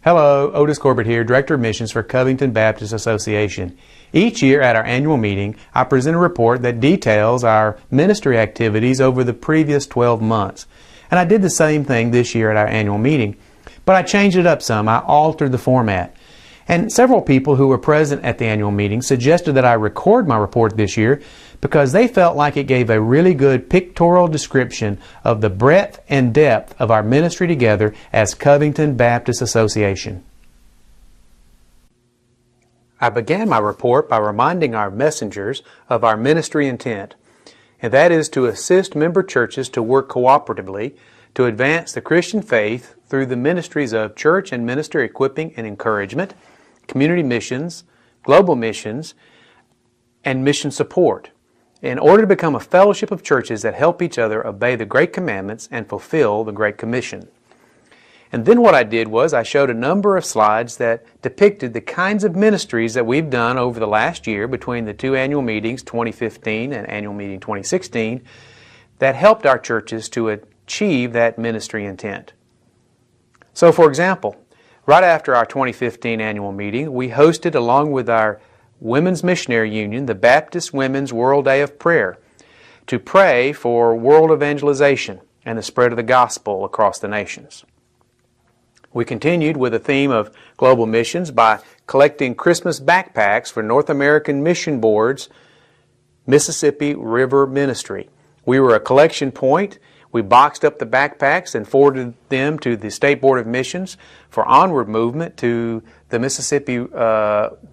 Hello, Otis Corbett here, Director of Missions for Covington Baptist Association. Each year at our annual meeting, I present a report that details our ministry activities over the previous 12 months. And I did the same thing this year at our annual meeting, but I changed it up some. I altered the format. And several people who were present at the annual meeting suggested that I record my report this year because they felt like it gave a really good pictorial description of the breadth and depth of our ministry together as Covington Baptist Association. I began my report by reminding our messengers of our ministry intent, and that is to assist member churches to work cooperatively to advance the Christian faith through the ministries of church and minister equipping and encouragement, community missions, global missions, and mission support, in order to become a fellowship of churches that help each other obey the Great Commandments and fulfill the Great Commission. And then what I did was I showed a number of slides that depicted the kinds of ministries that we've done over the last year between the two annual meetings, 2015 and annual meeting 2016, that helped our churches to achieve that ministry intent. So, for example, right after our 2015 annual meeting, we hosted, along with our Women's Missionary Union, the Baptist Women's World Day of Prayer, to pray for world evangelization and the spread of the gospel across the nations. We continued with the theme of global missions by collecting Christmas backpacks for North American Mission Board's Mississippi River Ministry. We were a collection point. We boxed up the backpacks and forwarded them to the State Board of Missions for onward movement to the Mississippi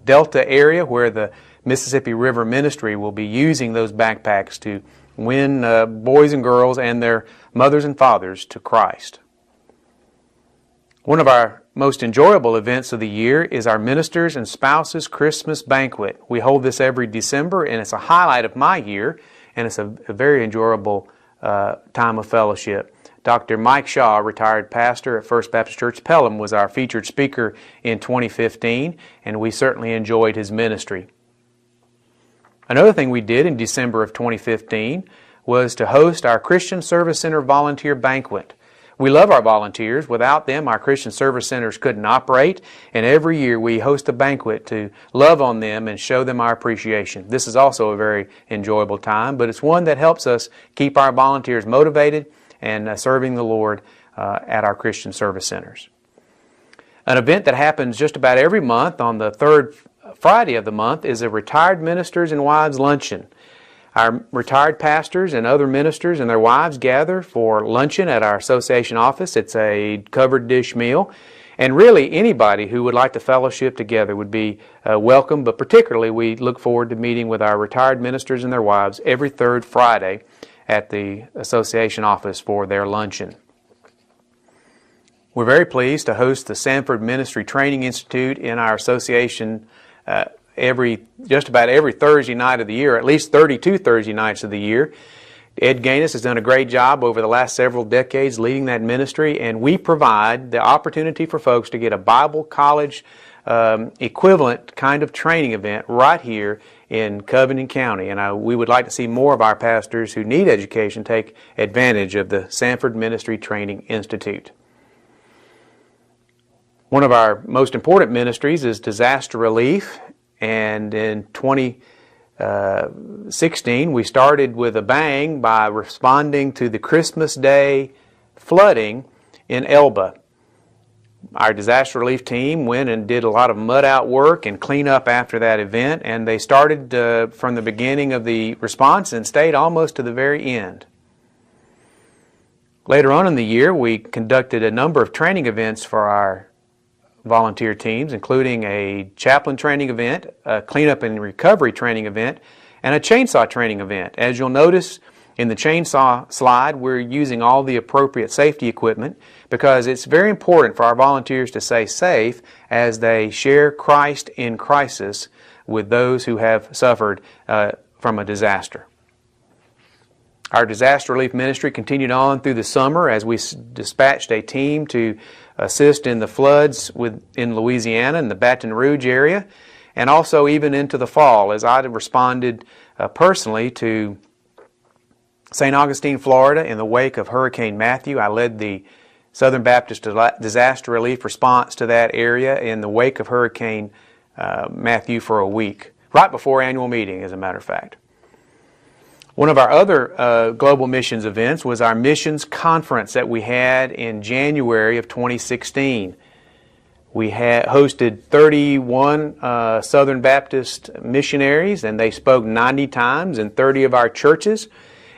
Delta area, where the Mississippi River Ministry will be using those backpacks to win boys and girls and their mothers and fathers to Christ. One of our most enjoyable events of the year is our Ministers and Spouses Christmas Banquet. We hold this every December, and it's a highlight of my year, and it's a very enjoyable time of fellowship. Dr. Mike Shaw, retired pastor at First Baptist Church Pelham, was our featured speaker in 2015, and we certainly enjoyed his ministry. Another thing we did in December of 2015 was to host our Christian Service Center Volunteer Banquet. We love our volunteers. Without them, our Christian Service Centers couldn't operate, and every year we host a banquet to love on them and show them our appreciation. This is also a very enjoyable time, but it's one that helps us keep our volunteers motivated and serving the Lord at our Christian Service Centers. An event that happens just about every month on the third Friday of the month is a Retired Ministers and Wives Luncheon. Our retired pastors and other ministers and their wives gather for luncheon at our association office. It's a covered dish meal. And really, anybody who would like to fellowship together would be welcome, but particularly we look forward to meeting with our retired ministers and their wives every third Friday at the association office for their luncheon. We're very pleased to host the Sanford Ministry Training Institute in our association just about every Thursday night of the year, at least 32 Thursday nights of the year. Ed Gaines has done a great job over the last several decades leading that ministry, and we provide the opportunity for folks to get a Bible college equivalent kind of training event right here in Covington County. And we would like to see more of our pastors who need education take advantage of the Sanford Ministry Training Institute. One of our most important ministries is disaster relief. And in 2016, we started with a bang by responding to the Christmas Day flooding in Elba. Our disaster relief team went and did a lot of mud out work and cleanup after that event, and they started from the beginning of the response and stayed almost to the very end. Later on in the year, we conducted a number of training events for our volunteer teams, including a chaplain training event, a cleanup and recovery training event, and a chainsaw training event. As you'll notice in the chainsaw slide, we're using all the appropriate safety equipment because it's very important for our volunteers to stay safe as they share Christ in crisis with those who have suffered from a disaster. Our disaster relief ministry continued on through the summer as we dispatched a team to assist in the floods in Louisiana and the Baton Rouge area, and also even into the fall as I responded personally to St. Augustine, Florida in the wake of Hurricane Matthew. I led the Southern Baptist disaster relief response to that area in the wake of Hurricane Matthew for a week, right before annual meeting, as a matter of fact. One of our other global missions events was our missions conference that we had in January of 2016. We had hosted 31 Southern Baptist missionaries, and they spoke 90 times in 30 of our churches.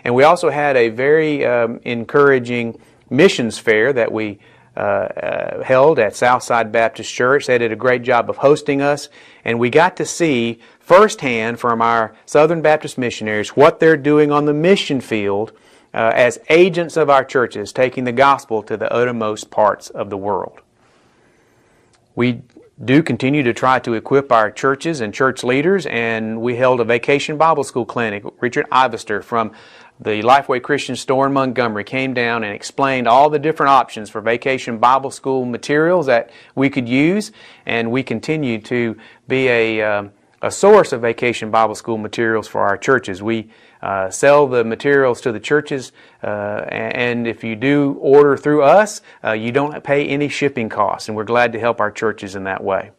And we also had a very encouraging missions fair that we held at Southside Baptist Church. They did a great job of hosting us, and we got to see firsthand from our Southern Baptist missionaries what they're doing on the mission field as agents of our churches, taking the gospel to the uttermost parts of the world. We do continue to try to equip our churches and church leaders, and we held a Vacation Bible School clinic. Richard Ivester from the Lifeway Christian Store in Montgomery came down and explained all the different options for Vacation Bible School materials that we could use, and we continue to be a source of Vacation Bible School materials for our churches. We sell the materials to the churches, and if you do order through us, you don't pay any shipping costs, and we're glad to help our churches in that way.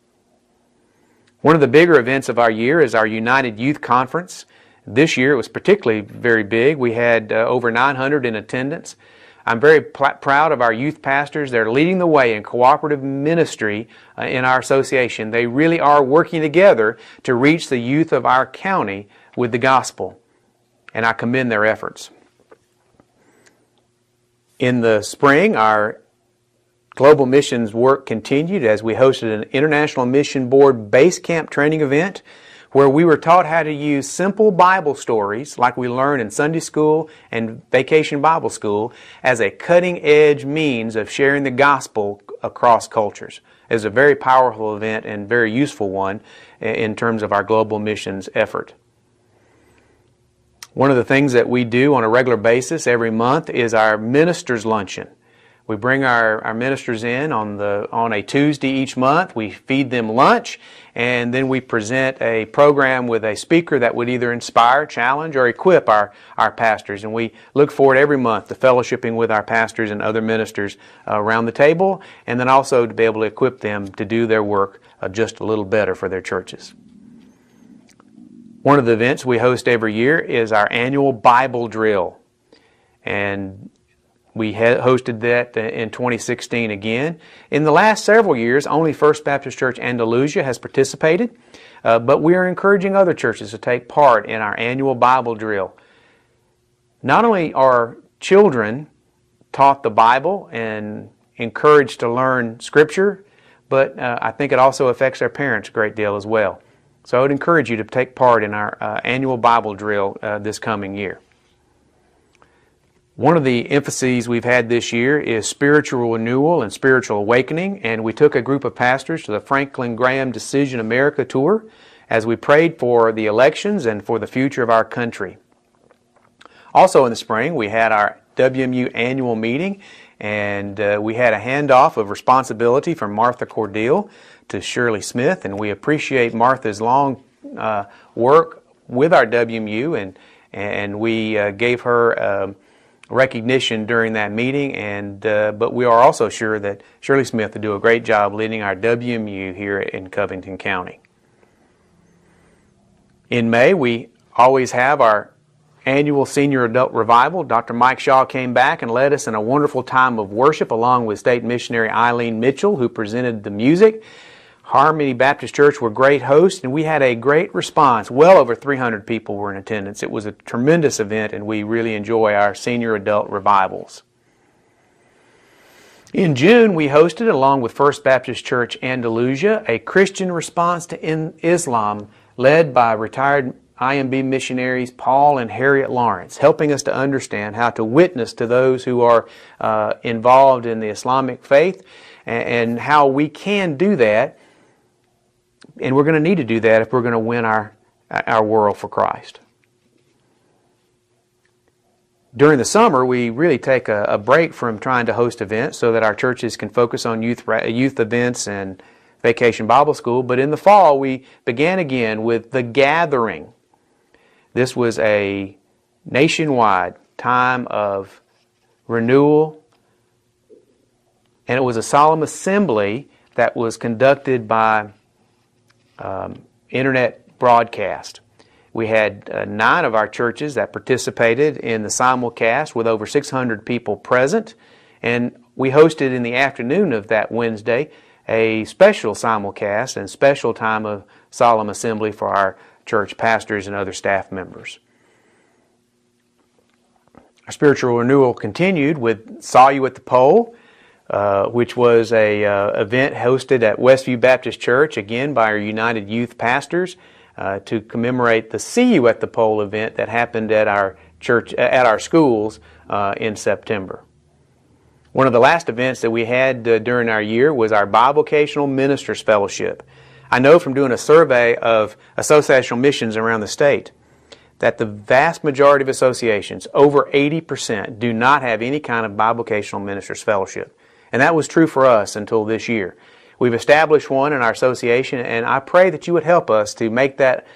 One of the bigger events of our year is our United Youth Conference. This year it was particularly very big. We had over 900 in attendance. I'm very proud of our youth pastors. They're leading the way in cooperative ministry in our association. They really are working together to reach the youth of our county with the gospel, and I commend their efforts. In the spring, our global missions work continued as we hosted an International Mission Board Base Camp training event where we were taught how to use simple Bible stories like we learn in Sunday school and Vacation Bible School as a cutting-edge means of sharing the gospel across cultures. It was a very powerful event and very useful one in terms of our global missions effort. One of the things that we do on a regular basis every month is our Ministers' Luncheon. We bring our ministers in on a Tuesday each month. We feed them lunch, and then we present a program with a speaker that would either inspire, challenge, or equip our pastors. And we look forward every month to fellowshipping with our pastors and other ministers around the table, and then also to be able to equip them to do their work just a little better for their churches. One of the events we host every year is our annual Bible drill. And we hosted that in 2016 again. In the last several years, only First Baptist Church Andalusia has participated, but we are encouraging other churches to take part in our annual Bible drill. Not only are children taught the Bible and encouraged to learn Scripture, but I think it also affects their parents a great deal as well. So I would encourage you to take part in our annual Bible drill this coming year. One of the emphases we've had this year is spiritual renewal and spiritual awakening, and we took a group of pastors to the Franklin Graham Decision America tour as we prayed for the elections and for the future of our country. Also in the spring, we had our WMU annual meeting, and we had a handoff of responsibility from Martha Cordell to Shirley Smith, and we appreciate Martha's long work with our WMU, and we gave her recognition during that meeting, but we are also sure that Shirley Smith will do a great job leading our WMU here in Covington County. In May, we always have our annual Senior Adult Revival. Dr. Mike Shaw came back and led us in a wonderful time of worship along with State Missionary Eileen Mitchell, who presented the music. Harmony Baptist Church were great hosts, and we had a great response. Well over 300 people were in attendance. It was a tremendous event, and we really enjoy our senior adult revivals. In June, we hosted, along with First Baptist Church Andalusia, a Christian response to Islam led by retired IMB missionaries Paul and Harriet Lawrence, helping us to understand how to witness to those who are involved in the Islamic faith and how we can do that. And we're going to need to do that if we're going to win our world for Christ. During the summer, we really take a break from trying to host events so that our churches can focus on youth events and Vacation Bible School. But in the fall, we began again with The Gathering. This was a nationwide time of renewal, And it was a solemn assembly that was conducted by internet broadcast. We had 9 of our churches that participated in the simulcast with over 600 people present. And we hosted in the afternoon of that Wednesday a special simulcast and special time of solemn assembly for our church pastors and other staff members. Our spiritual renewal continued with Saw You at the Pole, which was a event hosted at Westview Baptist Church, again by our United Youth Pastors, to commemorate the See You at the Pole event that happened at our church, at our schools in September. One of the last events that we had during our year was our Bivocational Ministers Fellowship. I know from doing a survey of associational missions around the state that the vast majority of associations, over 80%, do not have any kind of Bivocational Ministers Fellowship. And that was true for us until this year. We've established one in our association, and I pray that you would help us to make that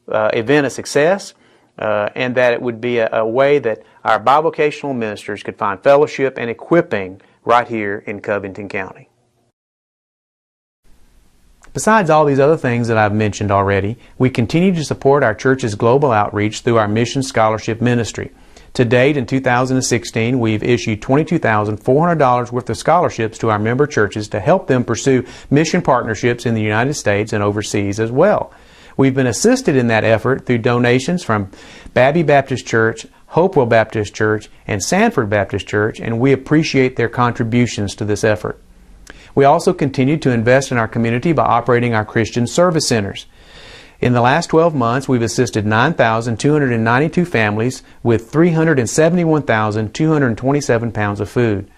event a success, and that it would be a way that our bivocational ministers could find fellowship and equipping right here in Covington County. Besides all these other things that I've mentioned already, we continue to support our church's global outreach through our Mission Scholarship Ministry. To date, in 2016, we've issued $22,400 worth of scholarships to our member churches to help them pursue mission partnerships in the United States and overseas as well. We've been assisted in that effort through donations from Babby Baptist Church, Hopewell Baptist Church, and Sanford Baptist Church, and we appreciate their contributions to this effort. We also continue to invest in our community by operating our Christian service centers. In the last 12 months, we've assisted 9,292 families with 371,227 pounds of food.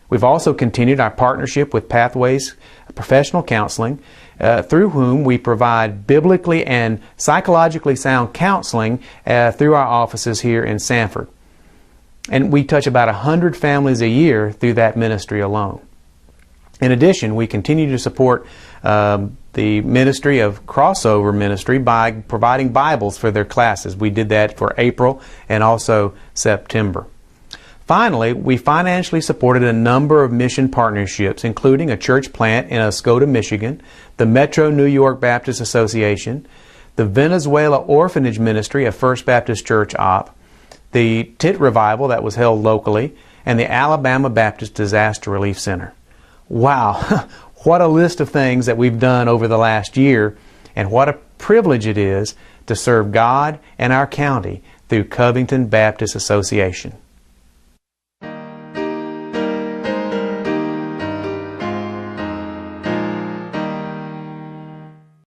We've also continued our partnership with Pathways Professional Counseling, through whom we provide biblically and psychologically sound counseling through our offices here in Sanford. And we touch about 100 families a year through that ministry alone. In addition, we continue to support the ministry of Crossover Ministry by providing Bibles for their classes. We did that for April and also September. Finally, we financially supported a number of mission partnerships, including a church plant in Oscoda, Michigan, the Metro New York Baptist Association, the Venezuela Orphanage Ministry of First Baptist Church OP, the tent revival that was held locally, and the Alabama Baptist Disaster Relief Center. Wow, what a list of things that we've done over the last year, and what a privilege it is to serve God and our county through Covington Baptist Association.